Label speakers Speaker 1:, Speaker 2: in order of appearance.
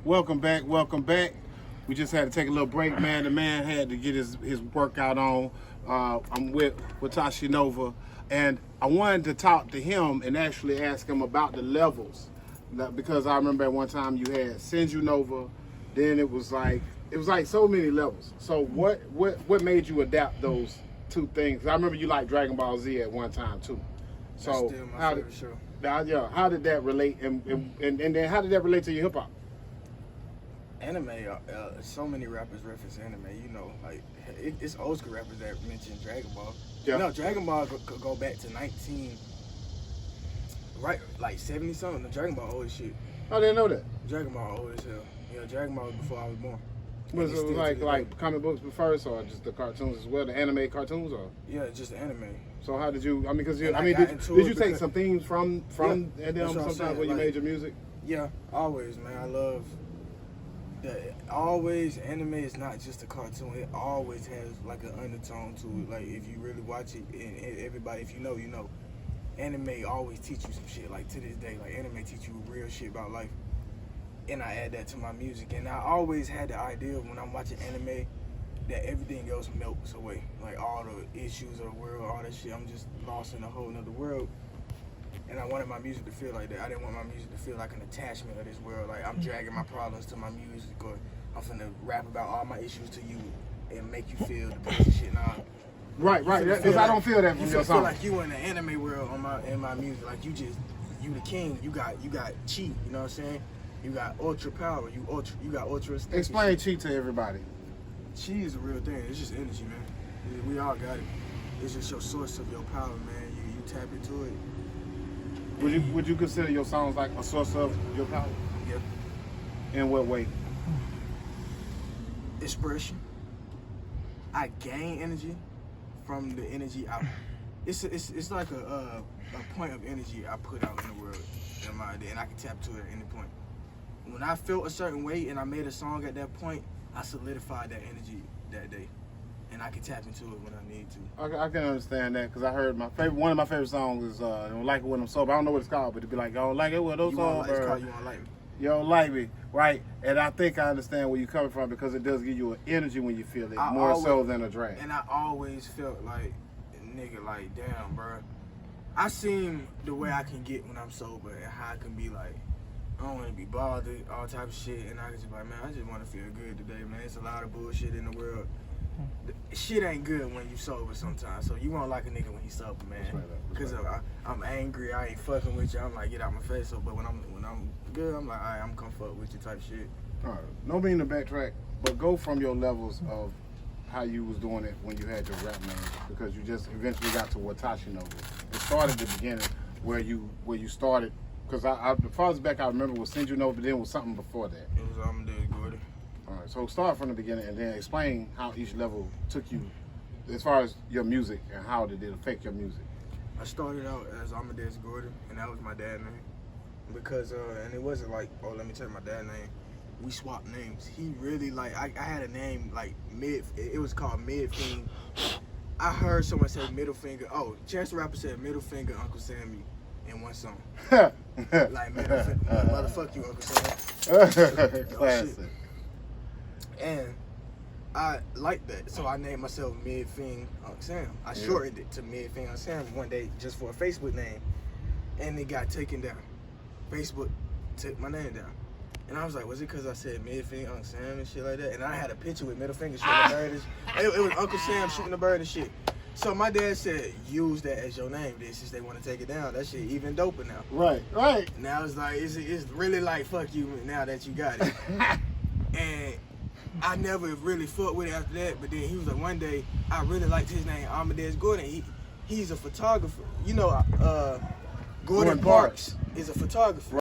Speaker 1: Welcome back, welcome back. We just had to take a little break, man. The man had to get his workout on. I'm with Watashi Nova, and I wanted to talk to him and actually ask him about the levels. Because I remember at one time you had Senju Nova, then it was like so many levels. So what made you adapt those two things? I remember you liked Dragon Ball Z at one time too. So
Speaker 2: That's still my favorite show.
Speaker 1: How did that relate, and then how did that relate to your hip hop?
Speaker 2: Anime, so many rappers reference anime, you know, like it's old school rappers that mention Dragon Ball.
Speaker 1: Yeah.
Speaker 2: No, Dragon Ball could go back to 70 something. The Dragon Ball old as shit.
Speaker 1: I didn't know that.
Speaker 2: Dragon Ball old as hell. Yeah, Dragon Ball was before I was born.
Speaker 1: Was
Speaker 2: And
Speaker 1: it
Speaker 2: it's still
Speaker 1: like
Speaker 2: to this
Speaker 1: like
Speaker 2: day.
Speaker 1: comic books first, or just the cartoons as well, the anime cartoons, or?
Speaker 2: Yeah, just the anime.
Speaker 1: So how did you? I mean, because
Speaker 2: And I
Speaker 1: did
Speaker 2: got into
Speaker 1: you
Speaker 2: it
Speaker 1: take
Speaker 2: because-
Speaker 1: some themes from
Speaker 2: Yeah,
Speaker 1: and
Speaker 2: that's
Speaker 1: then
Speaker 2: what I'm
Speaker 1: sometimes
Speaker 2: saying,
Speaker 1: when you
Speaker 2: like-
Speaker 1: made your music?
Speaker 2: Yeah, always, man. I love that. Always, anime is not just a cartoon. It always has like an undertone to it. Like if you really watch it, and everybody, if you know, you know. Anime always teach you some shit. Like to this day, like anime teach you real shit about life. And I add that to my music. And I always had the idea when I'm watching anime that everything else melts away. Like all the issues of the world, all that shit. I'm just lost in a whole nother world. And I wanted my music to feel like that. I didn't want my music to feel like an attachment of this world. Like I'm dragging my problems to my music, or I'm finna rap about all my issues to you and make you feel the pain and shit. Nah.
Speaker 1: Right.
Speaker 2: You
Speaker 1: Because I don't feel that from
Speaker 2: you
Speaker 1: your
Speaker 2: feel
Speaker 1: song.
Speaker 2: like you in the anime world in my music. Like you the king. You got chi. You know what I'm saying? You got ultra power. You got ultra. strength.
Speaker 1: Explain cheat to everybody.
Speaker 2: Chi is a real thing. It's just energy, man. We all got it. It's just your source of your power, man. You tap into it.
Speaker 1: Would you consider your songs like a source of your power?
Speaker 2: Yep.
Speaker 1: In what way?
Speaker 2: Expression. I gain energy from the energy out. It's like a point of energy I put out in the world in my day, and I can tap to it at any point. When I felt a certain way and I made a song at that point, I solidified that energy that day, and I can tap into it when I need to.
Speaker 1: I can understand that because I heard one of my favorite songs is "I Don't Like It When I'm Sober." I don't know what it's called, but it'd be like, "I don't like it when I'm
Speaker 2: You won't
Speaker 1: sober."
Speaker 2: it's called You Won't Like Me.
Speaker 1: You don't like me, right? And I think I understand where you're coming from because it does give you an energy when you feel it, more so than a drag.
Speaker 2: And I always felt like, nigga, like, damn, bro. I seen the way I can get when I'm sober and how I can be like, I don't want to be bothered, all type of shit. And I can just be like, man, I just want to feel good today, man. It's a lot of bullshit in the world. Shit ain't good when you sober sometimes. So you won't like a nigga when he's sober, man. Because I'm angry, I ain't fucking with you. I'm like, get out my face. So, but when I'm good, I'm like, all right, I'm come fuck with you type shit.
Speaker 1: All right. No meaning to backtrack, but go from your levels of how you was doing it when you had your rap name, because you just eventually got to Watashi Nova. It started at the beginning where you started, because the farthest back I remember was Senju Nova, but then was something before that.
Speaker 2: It was Amadeus Gordon.
Speaker 1: All right, so start from the beginning and then explain how each level took you as far as your music and how did it affect your music.
Speaker 2: I started out as Amadeus Gordon, and that was my dad's name. Because, and it wasn't like, oh, let me tell you my dad's name. We swapped names. He really, like, I had a name, like, it was called Midfinger. I heard someone say middle finger. Oh, Chance the Rapper said middle finger Uncle Sammy in one song. Like, middle finger, motherfuck you, Uncle Sam.
Speaker 1: Classic.
Speaker 2: And I liked that, so I named myself Midfinger Uncle Sam. I shortened it to Midfinger Uncle Sam one day just for a Facebook name, and it got taken down. Facebook took my name down. And I was like, was it because I said Midfinger Uncle Sam and shit like that? And I had a picture with middle finger shooting a bird. It was Uncle Sam shooting a bird and shit. So my dad said, use that as your name then, since they want to take it down. That shit even doper now.
Speaker 1: Right.
Speaker 2: Now it's like, it's really like, fuck you now that you got it. And I never really fucked with it after that, but then he was like, one day, I really liked his name, Amadeus Gordon. He's a photographer. You know, Gordon Parks is a photographer.